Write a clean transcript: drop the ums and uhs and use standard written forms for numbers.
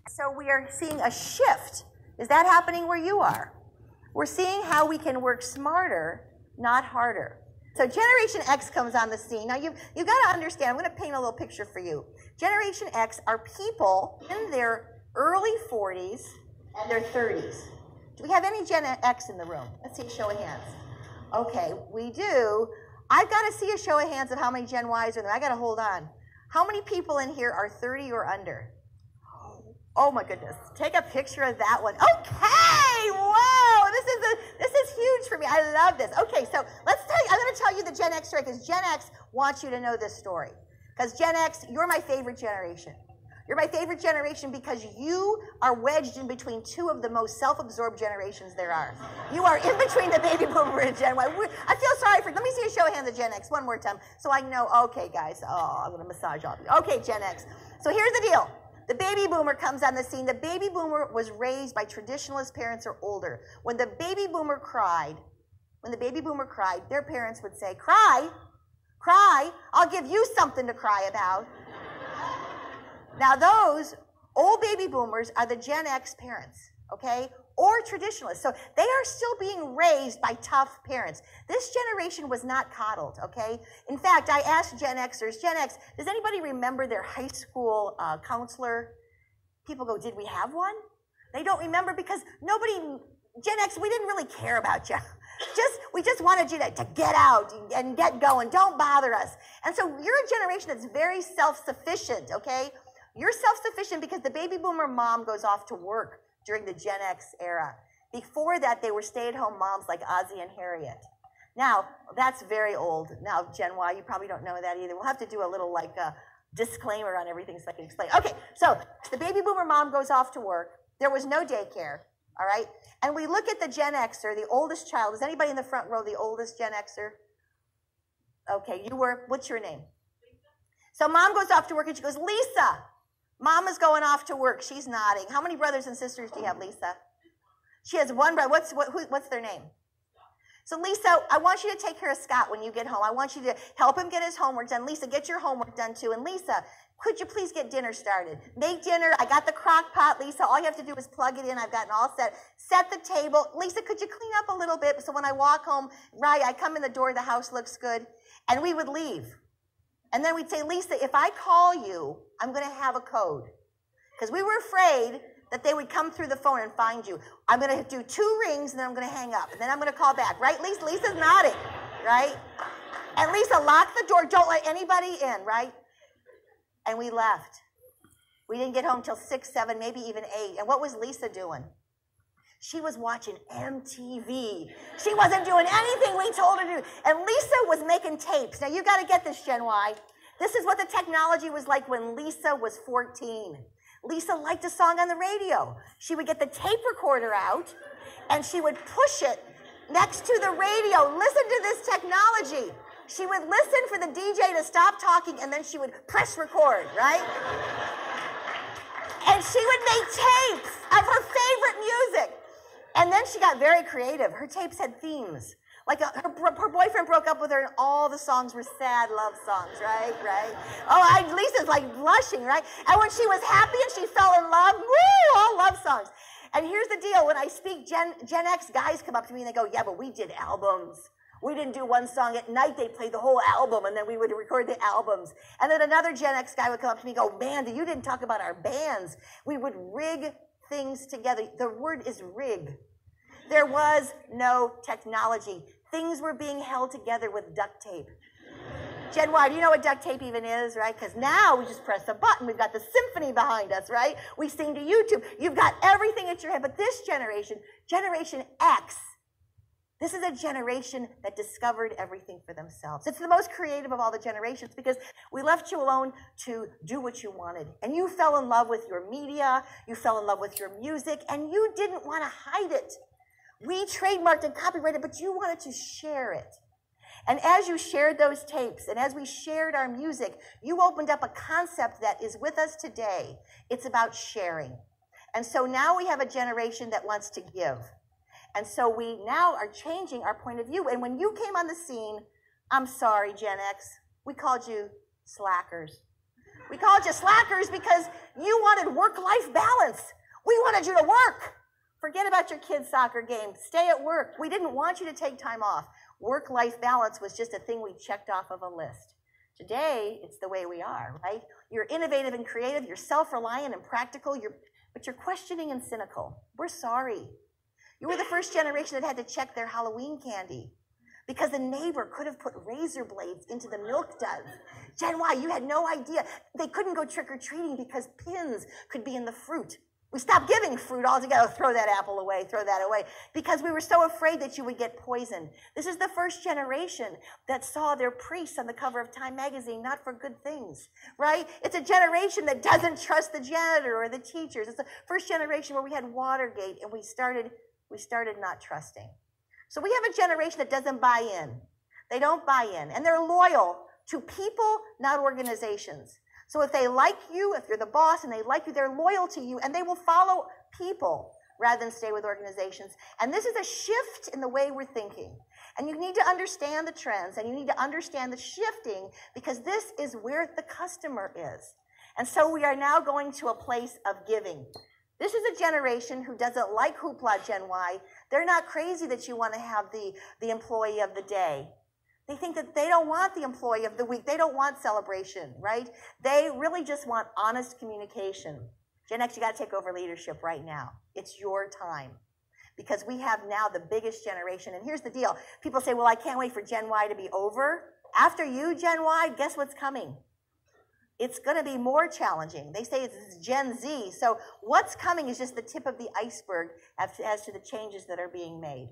So we are seeing a shift. Is that happening where you are? We're seeing how we can work smarter, not harder. So Generation X comes on the scene. Now you've got to understand, I'm going to paint a little picture for you. Generation X are people in their early 40s and their 30s. Do we have any Gen X in the room? Let's see a show of hands. Okay, we do. I've got to see a show of hands of how many Gen Ys are there. I got to hold on. How many people in here are 30 or under? Oh my goodness. Take a picture of that one. Okay, whoa, this is huge for me. I love this. Okay, so let's tell you, I'm going to tell you the Gen X story because Gen X wants you to know this story. Because Gen X, you're my favorite generation. You're my favorite generation because you are wedged in between two of the most self-absorbed generations there are. You are in between the baby boomer and Gen Y. I feel sorry for, let me see a show of hands of Gen X one more time so I know, okay guys, I'm going to massage all of you. Okay, Gen X. So here's the deal. The baby boomer comes on the scene. The baby boomer was raised by traditionalist parents or older. When the baby boomer cried, their parents would say, cry, I'll give you something to cry about. Now those old baby boomers are the Gen X parents, okay, or traditionalists. So they are still being raised by tough parents. This generation was not coddled, okay? In fact, I asked Gen Xers, Gen X, does anybody remember their high school counselor? People go, did we have one? They don't remember because Gen X, we didn't really care about you. We just wanted you to get out and get going. Don't bother us. And so you're a generation that's very self-sufficient, okay? You're self-sufficient because the baby boomer mom goes off to work during the Gen X era. Before that, they were stay-at-home moms like Ozzie and Harriet. Now, that's very old. Now, Gen Y, you probably don't know that either. We'll have to do a little disclaimer on everything so I can explain. Okay, so the baby boomer mom goes off to work. There was no daycare, all right? And we look at the Gen Xer, the oldest child. Is anybody in the front row the oldest Gen Xer? Okay, you were, what's your name? So mom goes off to work and she goes, Lisa, Mama's going off to work. She's nodding. How many brothers and sisters do you have, Lisa? She has one brother. What's their name? So Lisa, I want you to take care of Scott when you get home. I want you to help him get his homework done. Lisa, get your homework done too. And Lisa, could you please get dinner started? Make dinner. I got the crock pot, Lisa. All you have to do is plug it in. I've gotten all set. Set the table. Lisa, could you clean up a little bit so when I walk home, right, I come in the door, the house looks good. And we would leave. And then we'd say, Lisa, if I call you, I'm going to have a code. Because we were afraid that they would come through the phone and find you. I'm going to do 2 rings, and then I'm going to hang up. And then I'm going to call back. Right, Lisa? Lisa's nodding, right? And Lisa, lock the door. Don't let anybody in, right? And we left. We didn't get home till 6, 7, maybe even 8. And what was Lisa doing? She was watching MTV. She wasn't doing anything we told her to do. And Lisa was making tapes. Now, you got to get this, Gen Y. This is what the technology was like when Lisa was 14. Lisa liked a song on the radio. She would get the tape recorder out, and she would push it next to the radio. Listen to this technology. She would listen for the DJ to stop talking, and then she would press record, right? And she would make tapes of her favorite music. And then she got very creative. Her tapes had themes. Like her boyfriend broke up with her and all the songs were sad love songs, right? Oh, Lisa's like blushing, right? And when she was happy and she fell in love, woo, all love songs. And here's the deal. When I speak, Gen X guys come up to me and they go, yeah, but we did albums. We didn't do one song at night. They'd play the whole album, and then we would record the albums. And then another Gen X guy would come up to me and go, man, you didn't talk about our bands. We would rig things together. The word is rig. There was no technology. Things were being held together with duct tape. Gen Y, do you know what duct tape even is, right? Because now we just press a button. We've got the symphony behind us, right? We sing to YouTube. You've got everything at your head. But this generation, Generation X, this is a generation that discovered everything for themselves. It's the most creative of all the generations because we left you alone to do what you wanted. And you fell in love with your media, you fell in love with your music, and you didn't want to hide it. We trademarked and copyrighted, but you wanted to share it. And as you shared those tapes, and as we shared our music, you opened up a concept that is with us today. It's about sharing. And so now we have a generation that wants to give. And so we now are changing our point of view. And when you came on the scene, I'm sorry, Gen X, we called you slackers. We called you slackers because you wanted work-life balance. We wanted you to work. Forget about your kids' soccer game. Stay at work. We didn't want you to take time off. Work-life balance was just a thing we checked off of a list. Today, it's the way we are, right? You're innovative and creative. You're self-reliant and practical. But you're questioning and cynical. We're sorry. You were the first generation that had to check their Halloween candy because the neighbor could have put razor blades into the milk duds. Gen Y, you had no idea. They couldn't go trick-or-treating because pins could be in the fruit. We stopped giving fruit altogether. Throw that apple away, throw that away, because we were so afraid that you would get poisoned. This is the first generation that saw their priests on the cover of Time magazine, not for good things, right? It's a generation that doesn't trust the janitor or the teachers. It's the first generation where we had Watergate and we started not trusting. So we have a generation that doesn't buy in. They don't buy in, and they're loyal to people, not organizations. So if they like you, if you're the boss and they like you, they're loyal to you, and they will follow people rather than stay with organizations. And this is a shift in the way we're thinking. And you need to understand the trends, and you need to understand the shifting, because this is where the customer is. And so we are now going to a place of giving. This is a generation who doesn't like hoopla, Gen Y. They're not crazy that you want to have the employee of the day. They think that they don't want the employee of the week. They don't want celebration, right? They really just want honest communication. Gen X, you got to take over leadership right now. It's your time, because we have now the biggest generation. And here's the deal. People say, well, I can't wait for Gen Y to be over. After you, Gen Y, guess what's coming? It's going to be more challenging. They say it's Gen Z. So what's coming is just the tip of the iceberg as to the changes that are being made.